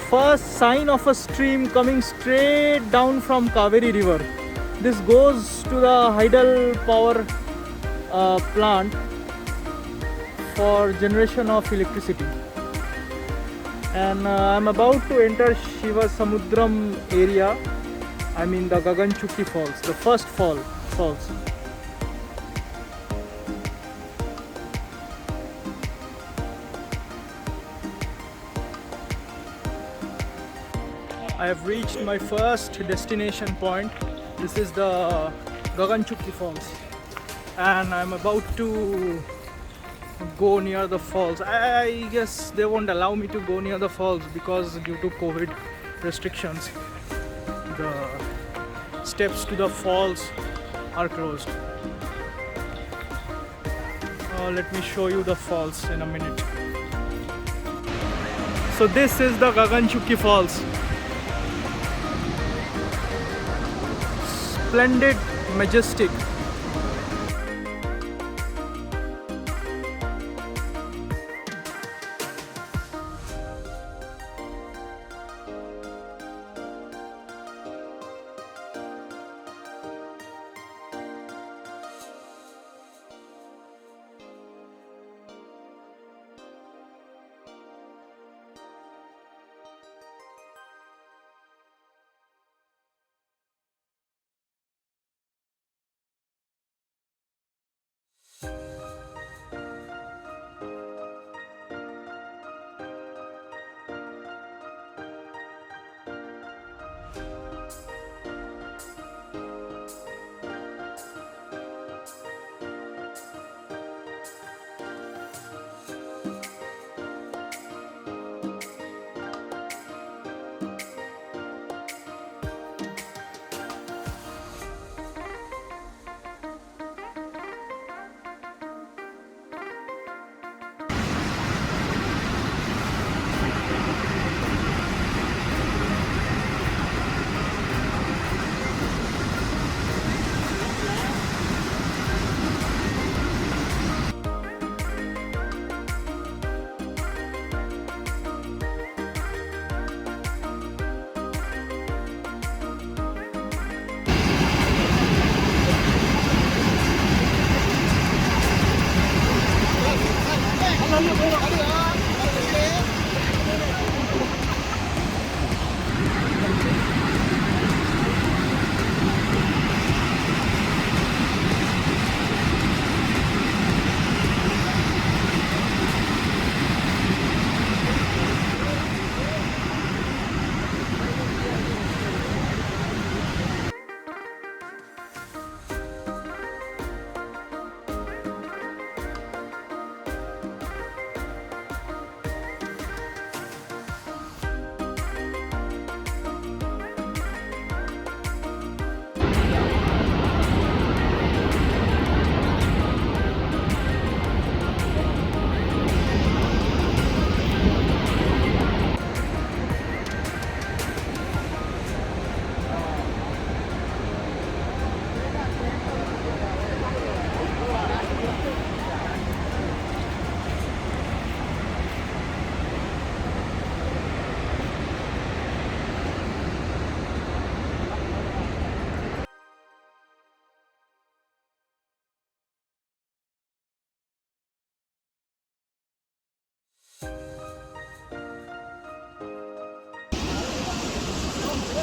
first sign of a stream coming straight down from Kaveri river. This goes to the hydel power plant for generation of electricity. And I'm about to enter Shivasamudram area. I mean the GAGANCHUKKI Falls, the first falls. I have reached my first destination point. This is the GAGANCHUKKI Falls, and I'm about to go near the falls. I guess they won't allow me to go near the falls because due to COVID restrictions, the steps to the falls are closed. Let me show you the falls in a minute. So this is the GAGANCHUKKI Falls. Splendid, majestic.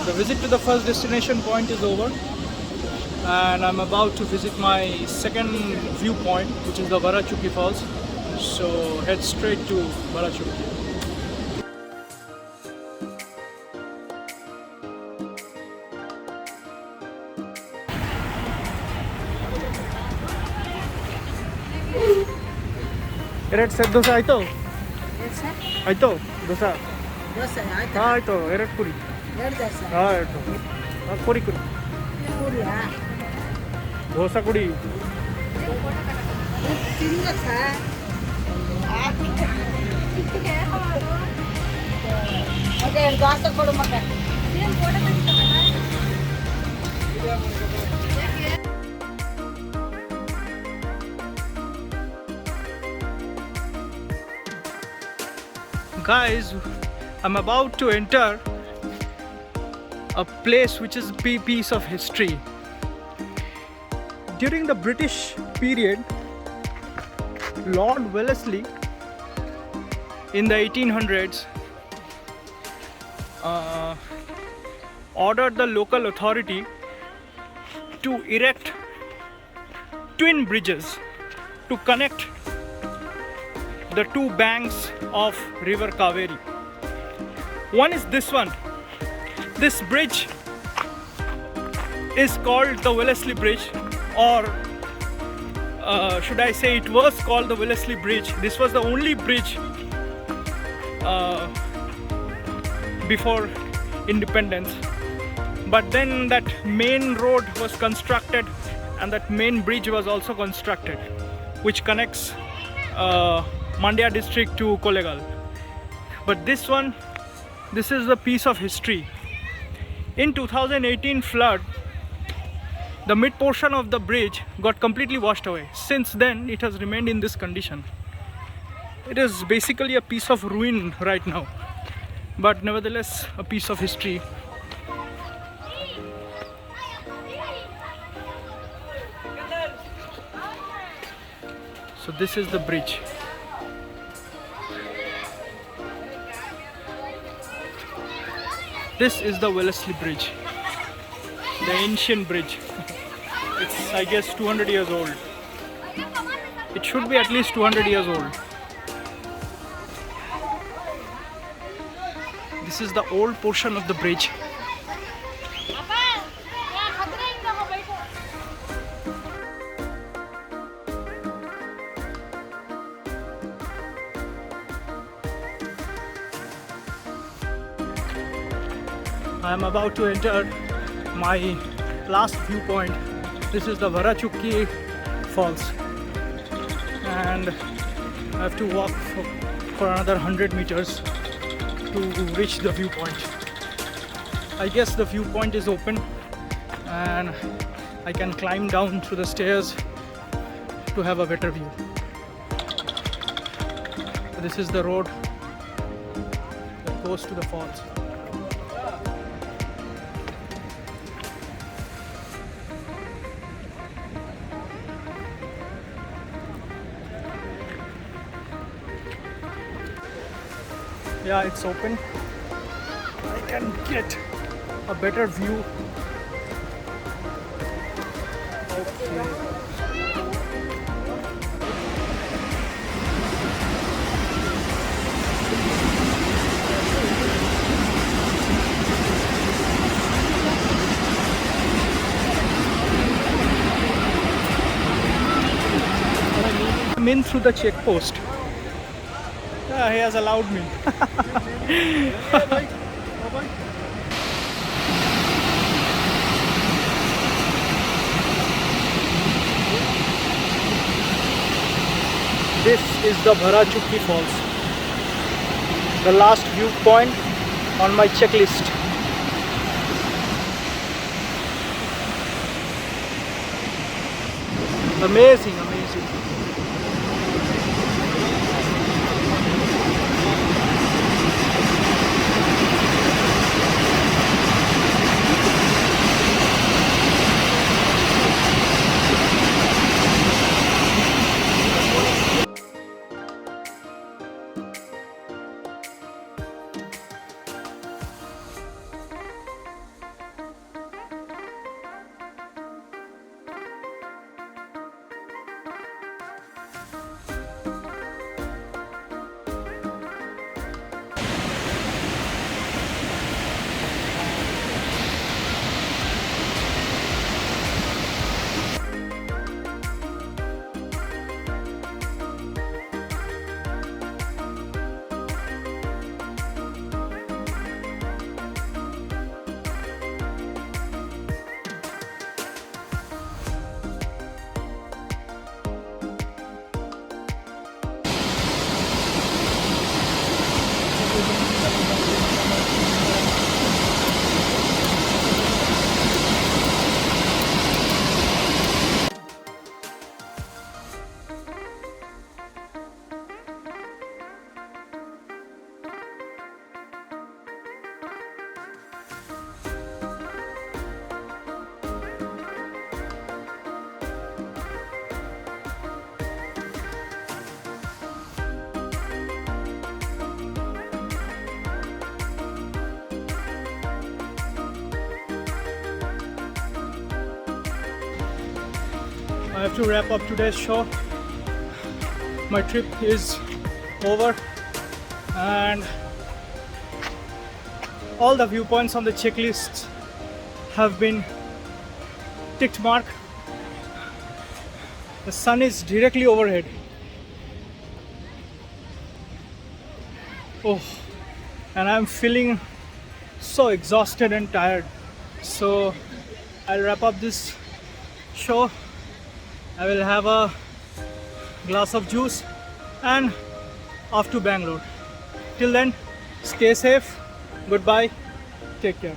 The visit to the first destination point is over, and I'm about to visit my second viewpoint, which is the Bharachukki Falls. So head straight to Bharachukki. Erect set dosa aito? Yes, sir. Aito dosa. Dosa, ಆಯ್ತಾ? Ha aito erect puri. ಎರಡು dosa. Ha aito. Ha puri kuri. Puria? Dosa kuri. ತಿಂದ sir. ಅದೇ ಎರಡು ದೋಸೆ ಕೊಡು ಮಗ. Guys, I'm about to enter a place which is a piece of history. During the British period, Lord Wellesley in the 1800s ordered the local authority to erect twin bridges to connect the two banks of river Kaveri. One is this one. This bridge is called the Wellesley Bridge, or should I say it was called the Wellesley Bridge. This was the only bridge before independence. But then that main road was constructed and that main bridge was also constructed, which connects Mandya district to Kollegal. But this is a piece of history. In 2018 flood, the mid portion of the bridge got completely washed away. Since then, it has remained in this condition. It is basically a piece of ruin right now, but nevertheless a piece of history. So this is the bridge. This is the Wellesley Bridge, the ancient bridge. It's, I guess, 200 years old. It should be at least 200 years old. This is the old portion of the bridge. I am about to enter my last viewpoint. This is the Bharachukki Falls, and I have to walk for another 100 meters to reach the viewpoint. I guess the viewpoint is open and I can climb down through the stairs to have a better view. This is the road that goes to the falls. Yeah, it's open. I can get a better view. Okay. I'm in through the check post. Yeah, he has allowed me. This is the Bharachukki Falls, the last viewpoint on my checklist. Amazing, amazing. I have to wrap up today's show. My trip is over and all the viewpoints on the checklists have been ticked mark. The sun is directly overhead. Oh, and I'm feeling so exhausted and tired. So I'll wrap up this show. I will have a glass of juice and off to Bangalore. Till then, stay safe. Goodbye. Take care.